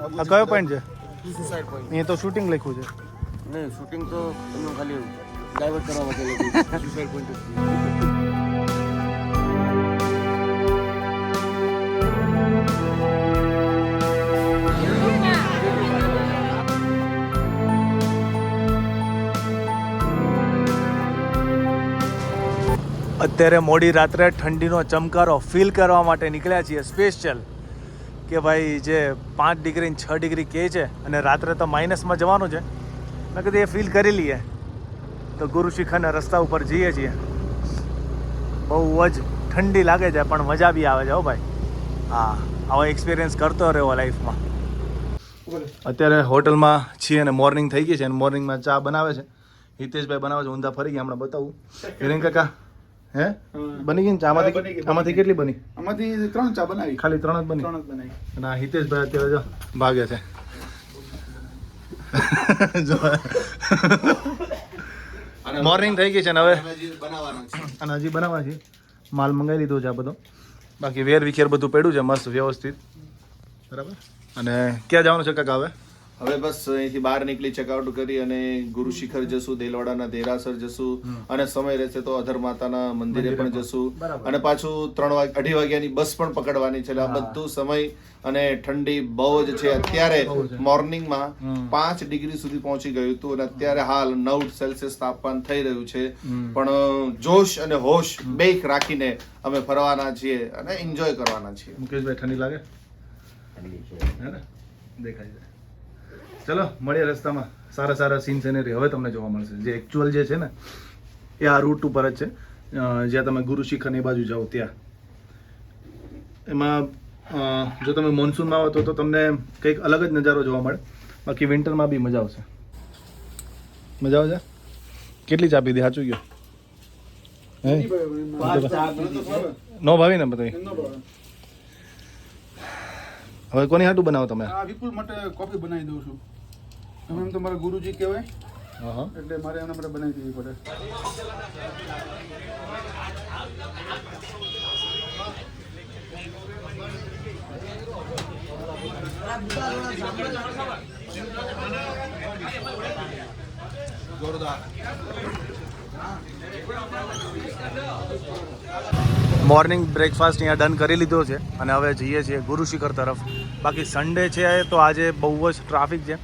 આ કયો પોઈન્ટ છે? Suicide point. અહીંયા તો શૂટિંગ લખ્યું છે. નહીં, શૂટિંગ તો એમનું ખાલી ડાયવર્ટ કરવા માટે લખ્યું. Suicide point. અત્યારે મોડી રાત્રે ઠંડીનો ચમકારો ફીલ કરવા માટે નીકળ્યા છીએ સ્પેશિયલ, કે ભાઈ જે 5 ડિગ્રી 6 ડિગ્રી કહે છે અને રાત્રે તો માઇનસમાં જવાનું છે, મેં કીધું એ ફીલ કરી લઈએ. તો ગુરુ શિખરના રસ્તા ઉપર જઈએ છીએ. બહુ જ ઠંડી લાગે છે પણ મજા બી આવે છે. હો ભાઈ, હા, આવો એક્સપિરિયન્સ કરતો રહેવો લાઈફમાં. અત્યારે હોટલમાં છીએ અને મોર્નિંગ થઈ ગઈ છે અને મોર્નિંગમાં ચા બનાવે છે હિતેશભાઈ, બનાવે છે. ઊંધા ફરી ગયા, હમણાં બતાવું. વિરેન કાકા, હે બની ગઈ ને ચા? આમાંથી કેટલી બની? આમાંથી 3 ચા બનાવી. ખાલી 3 જ બની? 3 જ બનાવી. અને આ હિતેશભાઈ અત્યારે જો ભાગે છે. મોર્નિંગ થઈ ગઈ છે ને હવે અને હજી બનાવવા છે. માલ મંગાવી લીધો છે આ બધો, બાકી વેર વિખેર બધું પડ્યું છે મસ્ત વ્યવસ્થિત. બરાબર. અને ક્યાં જવાનું છે કાકા હવે? હવે બસ અહીંથી બહાર નીકળી ચેકઆઉટ કરી અને ગુરુ શિખર જશું, દેલવાડાના દેરાસર જશું અને સમય રહેશે તો અધર માતાના મંદિરે પણ જશું. અને પાછું 2:30 વાગ્યાની બસ પણ પકડવાની છે. આ બધું સમય અને ઠંડી બહુ જ છે. અત્યારે મોર્નિંગમાં 5 ડિગ્રી સુધી પહોંચી ગયું હતું અને અત્યારે હાલ 9 સેલ્સિયસ તાપમાન થઈ રહ્યું છે. પણ જોશ અને હોશ બેક રાખીને અમે ફરવાના છીએ અને એન્જોય કરવાના છીએ. મુકેશભાઈ, ઠંડી લાગે? હે ને, દેખાય છે. ચલો મળીએ રસ્તામાં. સારા સારા સીન સિનરી હવે તમને જોવા મળશે. જે એકચ્યુઅલ જે છે ને એ આ રૂટ ઉપર જ છે, જ્યાં તમે ગુરુ શિખર એ બાજુ જાઓ ત્યાં. એમાં જો તમે મોન્સૂનમાં આવો તો તમને કંઈક અલગ જ નજારો જોવા મળે. બાકી વિન્ટરમાં બી મજા આવશે. મજા આવશે. કેટલી ચા પીધી? સાચું ગયો નો ભાવી ને બધા? હવે કોની હાટું બનાવો તમે? આ વિપુલ માટે કોફી બનાવી દઉં છું. તમે એમ તો મારા ગુરુજી કહેવાય, એટલે મારે એના માટે બનાવી દેવી પડે. મોર્નિંગ બ્રેકફાસ્ટ અહીંયા ડન કરી લીધો છે અને હવે જઈએ છીએ ગુરુ શિખર તરફ. બાકી સન્ડે છે તો આજે બહુ જ ટ્રાફિક છે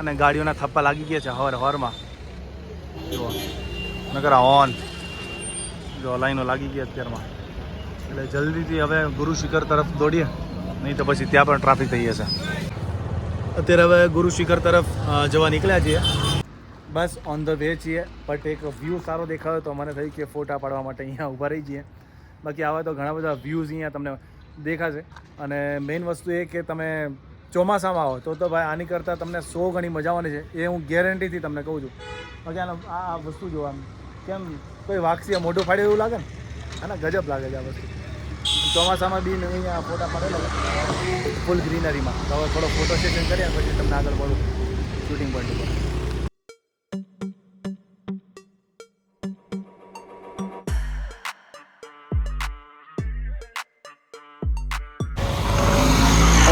અને ગાડીઓના થપ્પા લાગી ગયા છે હવારમાં. જુઓ નકર ઓન જો લાઈનો લાગી ગયા અત્યારમાં. એટલે જલ્દીથી હવે ગુરુ શિખર તરફ દોડીએ, નહીં તો પછી ત્યાં પણ ટ્રાફિક થઈ જશે. અત્યારે હવે ગુરુ શિખર તરફ જવા નીકળ્યા છીએ. બસ ઓન ધ વે છીએ. બટ એક વ્યૂ સારો દેખાયો તો મને થયું કે ફોટા પાડવા માટે અહીંયા ઊભા રહી જઈએ. બાકી આવા તો ઘણા બધા વ્યૂઝ અહીંયા તમને દેખાશે. અને મેઇન વસ્તુ એ કે તમે ચોમાસામાં આવો તો ભાઈ આની કરતાં તમને 100 ગણી મજા આવવાની છે, એ હું ગેરંટીથી તમને કહું છું. બાકી આ વસ્તુ જોવા કેમ કોઈ વાક્ષી મોઢું ફાડે એવું લાગે ને, હા ગજબ લાગે છે આ વસ્તુ. ચોમાસામાં બી અહીંયા ફોટા પાડેલા ફૂલ ગ્રીનરીમાં. તો હવે થોડો ફોટો સેશન કર્યા પછી તમને આગળ મળું શૂટિંગ પોઈન્ટ ઉપર.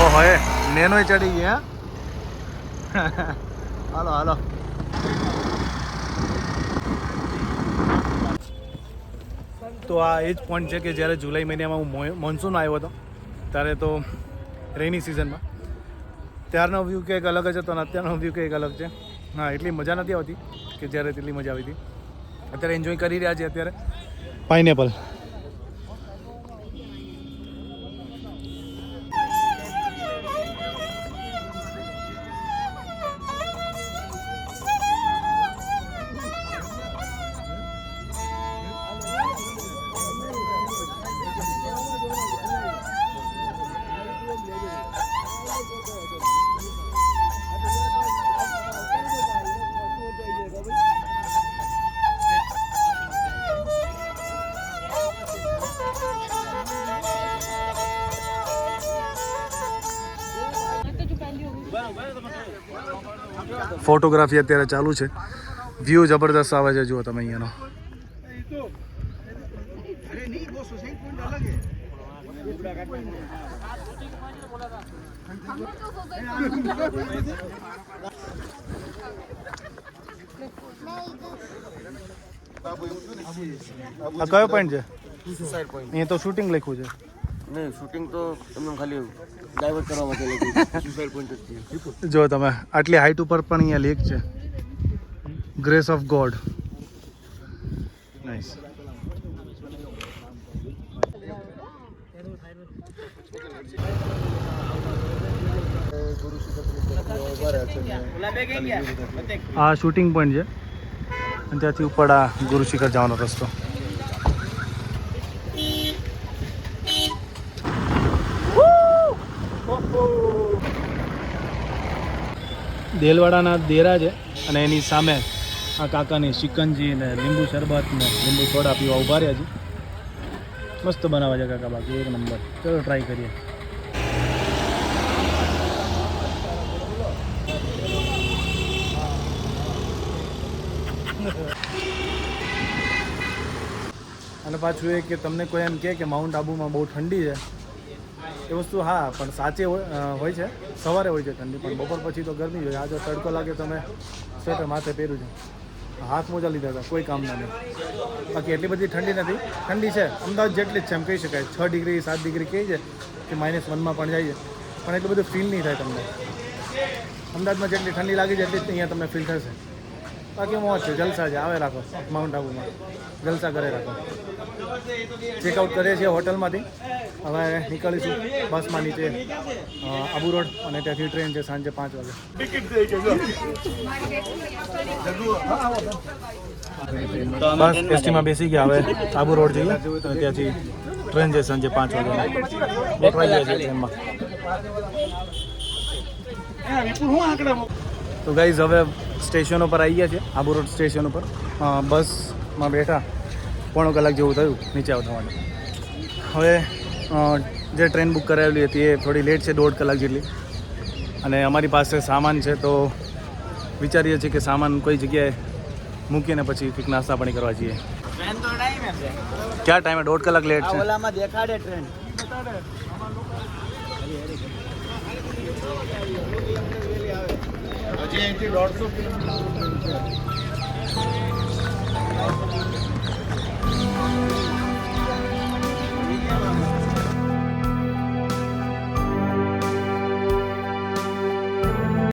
ઓહો એ નેનો ચડી ગયા. હાલો હાલો. તો આ એ જ પોઈન્ટ છે કે જ્યારે જુલાઈ મહિનામાં હું મોન્સૂન આવ્યો હતો ત્યારે તો રેની સિઝનમાં, ત્યારનો વ્યૂ કંઈક અલગ જ હતો અને અત્યારનો વ્યૂ કંઈક અલગ છે. હા, એટલી મજા નથી આવતી કે જ્યારે તેટલી મજા આવી હતી. અત્યારે એન્જોય કરી રહ્યા છીએ. અત્યારે પાઇનેપલ ફોટોગ્રાફી અત્યારે ચાલુ છે. વ્યૂ જબરદસ્ત આવે છે. જુઓ તમે અહીંયાનો. આ કયો પોઈન્ટ છે? સુસાઇડ પોઈન્ટ અહીંયા તો શૂટિંગ લખ્યું છે. નહીં, શૂટિંગ તો એમને ખાલી ડાયવર્ટ કરવા માટે લખ્યું. સુસાઇડ પોઈન્ટ જ છે. જો તમે આટલી હાઈટ ઉપર પણ અહીંયા લેક છે. Grace of God. નાઇસ. આ શૂટિંગ પોઈન્ટ છે અને ત્યાંથી ઉપર આ ગુરુ શિખર જવાનો રસ્તો. દેલવાડાના દેરા છે અને એની સામે આ કાકાની શિકંજી ને લીંબુ શરબત ને લીંબુ સોડા પીવા ઉભા રહ્યા છે. મસ્ત બનાવે છે કાકા, બાકી એક નંબર. ચલો ટ્રાય કરીએ. અને પાછું એ કે તમને કોઈ એમ કહે કે માઉન્ટ આબુમાં બહુ ઠંડી છે, એ વસ્તુ હા પણ સાચે હોય છે. સવારે હોય છે ઠંડી, પણ બપોર પછી તો ગરમી હોય. આ જો તડકો લાગે તમે સ્વેટર માથે પહેર્યું છે, હાથ મોજા લીધા હતા, કોઈ કામના નહીં. બાકી એટલી બધી ઠંડી નથી. ઠંડી છે અમદાવાદ જેટલી જ છે એમ કહી શકાય. 6 ડિગ્રી 7 ડિગ્રી કહે છે કે -1માં પણ જાય છે, પણ એટલું બધું ફીલ નહીં થાય તમને. અમદાવાદમાં જેટલી ઠંડી લાગી છે એટલી જ અહીંયા તમને ફીલ થશે. બાકી મોજ છે, જલસા છે. આવે રાખો માઉન્ટ આબુમાં, જલસા કરે રાખો. ચેકઆઉટ કરીએ છીએ હોટલમાંથી. હવે નીકળીશું બસમાં નીચે આબુ રોડ, અને ત્યાંથી ટ્રેન છે સાંજે 5 વાગે. બસ એસટીમાં બેસી ગયા. હવે આબુ રોડ જઈએ અને ત્યાંથી ટ્રેન છે સાંજે 5 વાગે. બેઠવાઈ ગયા છે ટ્રેનમાં. તો ગાઈઝ હવે સ્ટેશન ઉપર આવી ગયા છે, આબુ રોડ સ્ટેશન ઉપર. બસમાં બેઠા 1.5 કલાક જેવું થયું નીચે આવતા માટે. હવે જે ટ્રેન બુક કરાવેલી હતી એ થોડી લેટ છે, 1.5 કલાક જેટલી. અને અમારી પાસે સામાન છે તો વિચારીએ છીએ કે સામાન કોઈ જગ્યાએ મૂકીને પછી કંઈક નાસ્તા પાણી કરવા જઈએ. ટ્રેન તો ટાઈમે છે. ક્યાં ટાઈમે? 1.5 કલાક લેટ છે. ઓલામાં દેખાડે ટ્રેન. હજી અહીંથી 150 કિલોમીટર.